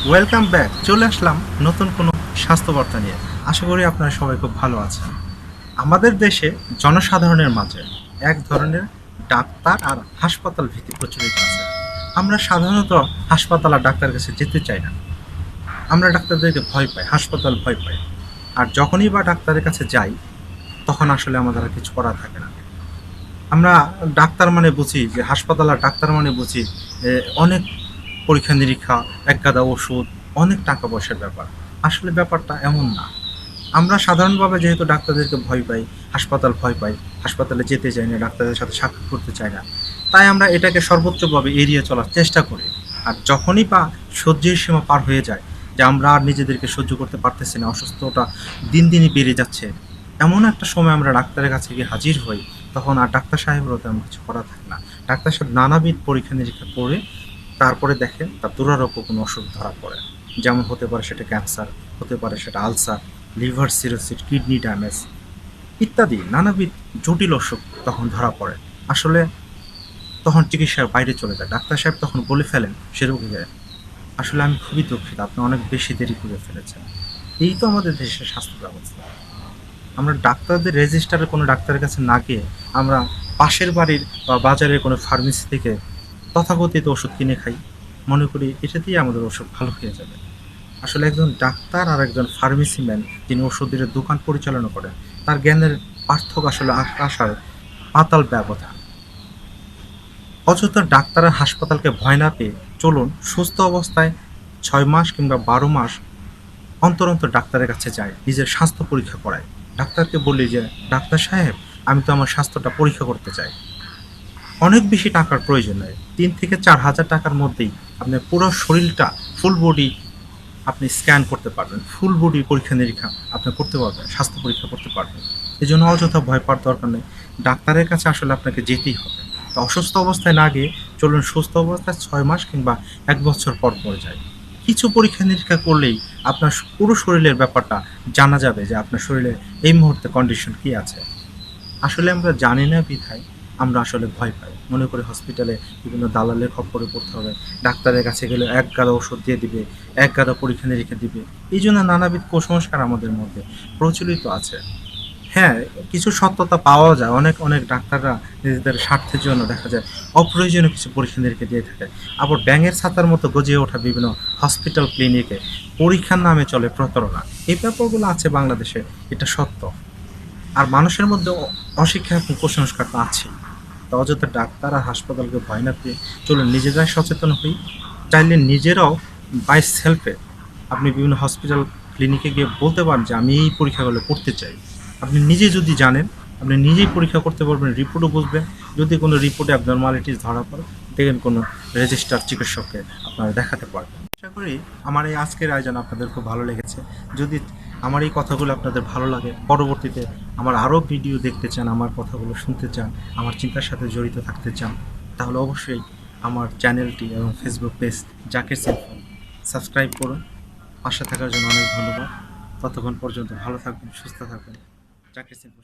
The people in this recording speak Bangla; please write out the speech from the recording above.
Welcome back. চলে আসলাম নতুন কোনো স্বাস্থ্যবার্তা নিয়ে। আশা করি আপনারা সবাই খুব ভালো আছেন। আমাদের দেশে জনসাধারণের মাঝে এক ধরনের ডাক্তার আর হাসপাতাল ভীতি প্রচলিত আছে। আমরা সাধারণত হাসপাতাল আর ডাক্তারের কাছে যেতে চাই না। আমরা ডাক্তারদেরকে ভয় পাই, হাসপাতাল ভয় পাই। আর যখনই বা ডাক্তারের কাছে যাই তখন আসলে আমাদের আর কিছু করার থাকে না। আমরা ডাক্তার মানে বুঝি যে হাসপাতাল আর ডাক্তার মানে বুঝি যে অনেক পরীক্ষা নিরীক্ষা, একগাদা ওষুধ, অনেক টাকা পয়সার ব্যাপার। আসলে ব্যাপারটা এমন না। আমরা সাধারণভাবে যেহেতু ডাক্তারদেরকে ভয় পাই, হাসপাতাল ভয় পাই, হাসপাতালে যেতে চাই না, ডাক্তারদের সাথে সাক্ষাৎ করতে চাই না, তাই আমরা এটাকে সর্বোচ্চভাবে এড়িয়ে চলার চেষ্টা করি। আর যখনই বা সহ্যের সীমা পার হয়ে যায়, যে আমরা আর নিজেদেরকে সহ্য করতে পারতেছি না, অসুস্থতা দিন দিনই বেড়ে যাচ্ছে, এমন একটা সময় আমরা ডাক্তারের কাছে গিয়ে হাজির হই, তখন আর ডাক্তার সাহেবেরও তেমন কিছু করা থাকে না। ডাক্তার সাহেব নানাবিধ পরীক্ষা নিরীক্ষা করে তারপরে দেখেন তার দুরারোগ্য কোনো অসুখ ধরা পড়ে। যেমন হতে পারে সেটা ক্যান্সার, হতে পারে সেটা ulcer, liver cirrhosis, kidney damage ইত্যাদি নানাবিধ জটিল অসুখ তখন ধরা পড়ে। আসলে তখন চিকিৎসার বাইরে চলে যায়। ডাক্তার সাহেব তখন বলে ফেলেন সে রোগীকে, আসলে আমি খুবই দুঃখিত, আপনি অনেক বেশি দেরি করে ফেলেছেন। এই তো আমাদের দেশের স্বাস্থ্য ব্যবস্থা। আমরা ডাক্তারদের রেজিস্টারে কোনো ডাক্তারের কাছে না গিয়ে আমরা পাশের বাড়ির বা বাজারের কোনো ফার্মেসি থেকে তথাকথিত ওষুধ কিনে খাই, মনে করি এটাতেই আমাদের ওষুধ ভালো হয়ে যাবে। আসলে একজন ডাক্তার আর একজন ফার্মেসি ম্যান যিনি ওষুধের দোকান পরিচালনা করেন, তার জ্ঞানের পার্থক্য আসলে আকাশ আর পাতাল ব্যবধান। অযথা ডাক্তার আর হাসপাতালকে ভয় না পেয়ে চলুন সুস্থ অবস্থায় 6 মাস কিংবা 12 মাস অন্তর অন্তর ডাক্তারের কাছে যায়, নিজের স্বাস্থ্য পরীক্ষা করায়। ডাক্তারকে বলি যে, ডাক্তার সাহেব, আমি তো আমার স্বাস্থ্যটা পরীক্ষা করতে চাই। অনেক বেশি টাকার প্রয়োজন নেই, 3 থেকে 4 হাজার টাকার মধ্যেই আপনার পুরো শরীরটা ফুল বডি আপনি স্ক্যান করতে পারবেন, ফুল বডি পরীক্ষা নিরীক্ষা আপনি করতে পারবেন, স্বাস্থ্য পরীক্ষা করতে পারবেন। এই জন্য অযথা ভয় পাওয়ার দরকার নেই, ডাক্তারের কাছে আসলে আপনাকে যেতেই হবে। তো অসুস্থ অবস্থায় না গিয়ে চলুন সুস্থ অবস্থায় 6 মাস কিংবা 1 বছর পর পর যায়। কিছু পরীক্ষা নিরীক্ষা করলেই আপনার পুরো শরীরের ব্যাপারটা জানা যাবে যে আপনার শরীরে এই মুহূর্তে কন্ডিশন কী আছে। আসলে আমরা জানি না বিধায় আমরা আসলে ভয় পাই, মনে করি হসপিটালে বিভিন্ন দালালের খপ্পরে পড়তে হবে, ডাক্তারের কাছে গেলে এক গাদা ওষুধ দিয়ে দিবে, এক গাদা পরীক্ষা নিরীক্ষা দিবে। এই জন্য নানাবিধ কুসংস্কার আমাদের মধ্যে প্রচলিত আছে। হ্যাঁ, কিছু সত্যতা পাওয়া যায়। অনেক অনেক ডাক্তাররা নিজেদের স্বার্থের জন্য দেখা যায় অপ্রয়োজনীয় কিছু পরীক্ষা নিরীক্ষা দিয়ে থাকে। আবার ব্যাঙের ছাতার মতো গজিয়ে ওঠা বিভিন্ন হসপিটাল ক্লিনিকে পরীক্ষার নামে চলে প্রতারণা। এই ব্যাপারগুলো আছে বাংলাদেশে, এটা সত্য। আর মানুষের মধ্যে অশিক্ষা এবং কুসংস্কার তো আছেই। তো অযথা ডাক্তার আর হাসপাতালকে ভয় না পেয়ে চলুন নিজেরাই সচেতন হই। চাইলে নিজেরাও বাই সেলফে আপনি বিভিন্ন হসপিটাল ক্লিনিকে গিয়ে বলতে পারেন যে আমি এই পরীক্ষাগুলো করতে চাই। আপনি নিজে যদি জানেন, আপনি নিজেই পরীক্ষা করতে পারবেন, রিপোর্টও বুঝবেন। যদি কোনো রিপোর্টে অ্যাবনরমালিটিস ধরা পড়ে, দেখেন কোনো রেজিস্টার চিকিৎসককে আপনারা দেখাতে পারবেন। আশা করি আমার এই আজকের আয়োজন আপনাদের খুব ভালো লেগেছে। যদি আমার এই কথাগুলো আপনাদের ভালো লাগে, পরবর্তীতে আমার আরও ভিডিও দেখতে চান, আমার কথাগুলো শুনতে চান, আমার চিন্তার সাথে জড়িত থাকতে চান, তাহলে অবশ্যই আমার চ্যানেলটি এবং ফেসবুক পেজ জাকির সিনফো সাবস্ক্রাইব করুন। পাশে থাকার জন্য অনেক ধন্যবাদ। ততক্ষণ পর্যন্ত ভালো থাকবেন, সুস্থ থাকবেন। জাকির সিনফো।